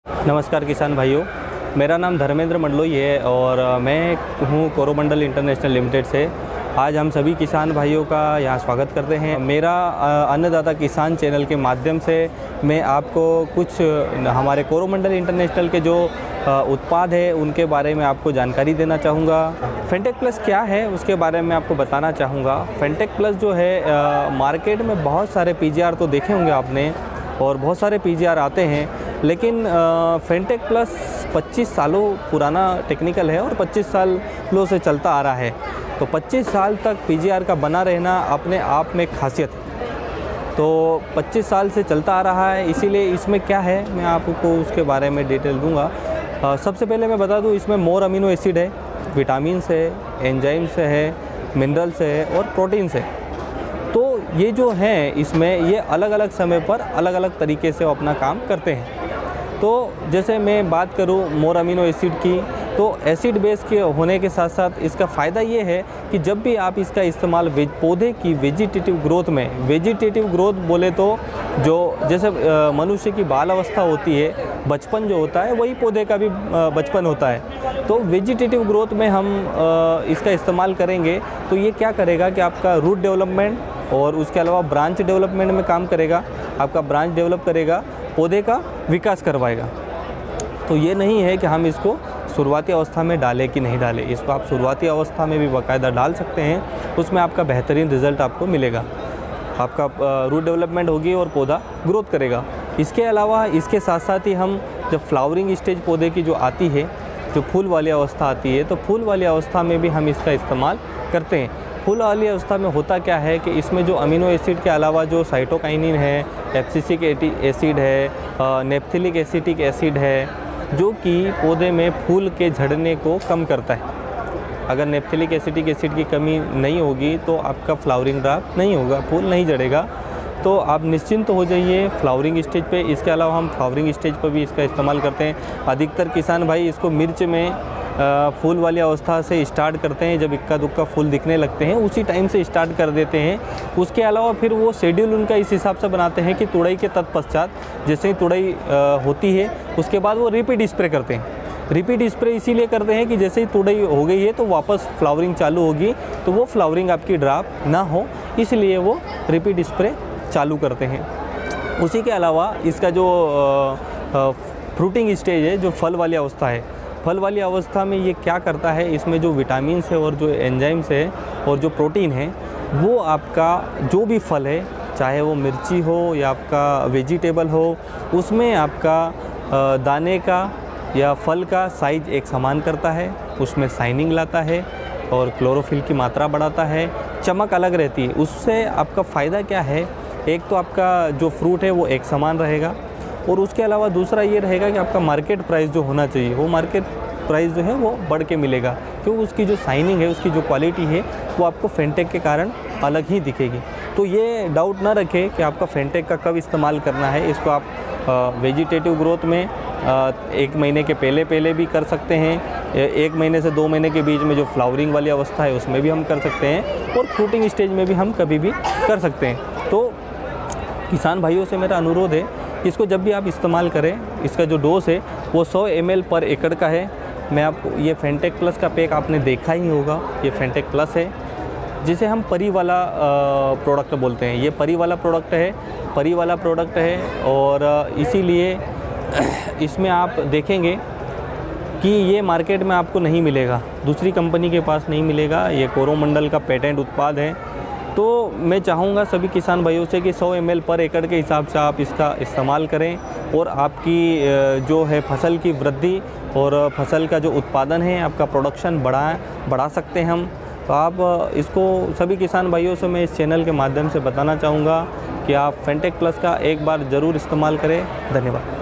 नमस्कार किसान भाइयों, मेरा नाम धर्मेंद्र मंडलोई है और मैं हूँ कोरोमंडल इंटरनेशनल लिमिटेड से। आज हम सभी किसान भाइयों का यहाँ स्वागत करते हैं। मेरा अन्नदाता किसान चैनल के माध्यम से मैं आपको कुछ हमारे कोरोमंडल इंटरनेशनल के जो उत्पाद है उनके बारे में आपको जानकारी देना चाहूँगा। फेंटेक प्लस क्या है उसके बारे में आपको बताना चाहूँगा। फेंटेक प्लस जो है मार्केट में बहुत सारे पीजीआर तो देखे होंगे आपने और बहुत सारे पीजीआर आते हैं, लेकिन फेंटेक प्लस 25 सालों पुराना टेक्निकल है और 25 सालों से चलता आ रहा है। तो 25 साल तक पीजीआर का बना रहना अपने आप में खासियत है। तो 25 साल से चलता आ रहा है, इसीलिए इसमें क्या है मैं आपको उसके बारे में डिटेल दूंगा। सबसे पहले मैं बता दूं, इसमें मोर अमीनो एसिड है, विटामिन है, एंजाइम्स है, मिनरल्स है और प्रोटीन्स है। तो ये जो हैं इसमें ये अलग अलग समय पर अलग अलग तरीके से अपना काम करते हैं। तो जैसे मैं बात करूँ मोर अमीनो एसिड की, तो एसिड बेस के होने के साथ साथ इसका फ़ायदा ये है कि जब भी आप इसका इस्तेमाल पौधे की वेजिटेटिव ग्रोथ में, वेजिटेटिव ग्रोथ बोले तो जो जैसे मनुष्य की बाल अवस्था होती है, बचपन जो होता है वही पौधे का भी बचपन होता है। तो वेजिटेटिव ग्रोथ में हम इसका इस्तेमाल करेंगे तो ये क्या करेगा कि आपका रूट डेवलपमेंट और उसके अलावा ब्रांच डेवलपमेंट में काम करेगा। आपका ब्रांच डेवलप करेगा, पौधे का विकास करवाएगा। तो ये नहीं है कि हम इसको शुरुआती अवस्था में डालें कि नहीं डालें, इसको आप शुरुआती अवस्था में भी बाकायदा डाल सकते हैं। उसमें आपका बेहतरीन रिज़ल्ट आपको मिलेगा, आपका रूट डेवलपमेंट होगी और पौधा ग्रोथ करेगा। इसके अलावा इसके साथ साथ ही हम जब फ्लावरिंग स्टेज पौधे की जो आती है, जो फूल वाली अवस्था आती है, तो फूल वाली अवस्था में भी हम इसका इस्तेमाल करते हैं। फूल वाली अवस्था में होता क्या है कि इसमें जो अमीनो एसिड के अलावा जो साइटोकाइनिन है, एब्सिसिक एसिड है, नेप्थिलिक एसिटिक एसिड है, जो कि पौधे में फूल के झड़ने को कम करता है। अगर नेप्थिलिक एसिटिक एसिड की कमी नहीं होगी तो आपका फ्लावरिंग ड्राफ्ट नहीं होगा, फूल नहीं झड़ेगा। तो आप निश्चिंत हो जाइए फ्लावरिंग स्टेज पे। इसके अलावा हम फ्लावरिंग स्टेज पर भी इसका इस्तेमाल करते हैं। अधिकतर किसान भाई इसको मिर्च में फूल वाली अवस्था से स्टार्ट करते हैं, जब इक्का दुक्का फूल दिखने लगते हैं उसी टाइम से स्टार्ट कर देते हैं। उसके अलावा फिर वो शेड्यूल उनका इस हिसाब से बनाते हैं कि तुड़ाई के तत्पश्चात जैसे ही तुड़ाई होती है उसके बाद वो रिपीट स्प्रे करते हैं। रिपीट स्प्रे इसीलिए करते हैं कि जैसे ही तुड़ाई हो गई है तो वापस फ्लावरिंग चालू होगी, तो वो फ्लावरिंग आपकी ड्राप ना हो, इसलिए वो रिपीट स्प्रे चालू करते हैं। उसी के अलावा इसका जो फ्रूटिंग स्टेज है, जो फल वाली अवस्था है, फल वाली अवस्था में ये क्या करता है, इसमें जो विटामिन है और जो एंजाइम्स है और जो प्रोटीन है, वो आपका जो भी फल है, चाहे वो मिर्ची हो या आपका वेजिटेबल हो, उसमें आपका दाने का या फल का साइज एक समान करता है, उसमें शाइनिंग लाता है और क्लोरोफिल की मात्रा बढ़ाता है, चमक अलग रहती है। उससे आपका फ़ायदा क्या है, एक तो आपका जो फ्रूट है वो एक समान रहेगा और उसके अलावा दूसरा ये रहेगा कि आपका मार्केट प्राइस जो होना चाहिए वो मार्केट प्राइस जो है वो बढ़ के मिलेगा, क्योंकि उसकी जो शाइनिंग है, उसकी जो क्वालिटी है वो आपको फेंटेक के कारण अलग ही दिखेगी। तो ये डाउट ना रखें कि आपका फेंटेक का कब इस्तेमाल करना है। इसको आप वेजिटेटिव ग्रोथ में 1 महीने के पहले भी कर सकते हैं, 1 महीने से 2 महीने के बीच में जो फ्लावरिंग वाली अवस्था है उसमें भी हम कर सकते हैं और फ्रूटिंग स्टेज में भी हम कभी भी कर सकते हैं। तो किसान भाइयों से मेरा अनुरोध है, इसको जब भी आप इस्तेमाल करें, इसका जो डोज है वो 100 ml पर एकड़ का है। मैं आपको ये फेंटेक प्लस का पैक आपने देखा ही होगा, ये फेंटेक प्लस है जिसे हम परी वाला प्रोडक्ट बोलते हैं। ये परी वाला प्रोडक्ट है, परी वाला प्रोडक्ट है और इसीलिए इसमें आप देखेंगे कि ये मार्केट में आपको नहीं मिलेगा, दूसरी कंपनी के पास नहीं मिलेगा। ये कोरोमंडल का पेटेंट उत्पाद है। तो मैं चाहूँगा सभी किसान भाइयों से कि 100 ml पर एकड़ के हिसाब से आप इसका इस्तेमाल करें और आपकी जो है फसल की वृद्धि और फसल का जो उत्पादन है, आपका प्रोडक्शन बढ़ा सकते हैं हम। तो आप इसको सभी किसान भाइयों से मैं इस चैनल के माध्यम से बताना चाहूँगा कि आप फेंटेक प्लस का एक बार ज़रूर इस्तेमाल करें। धन्यवाद।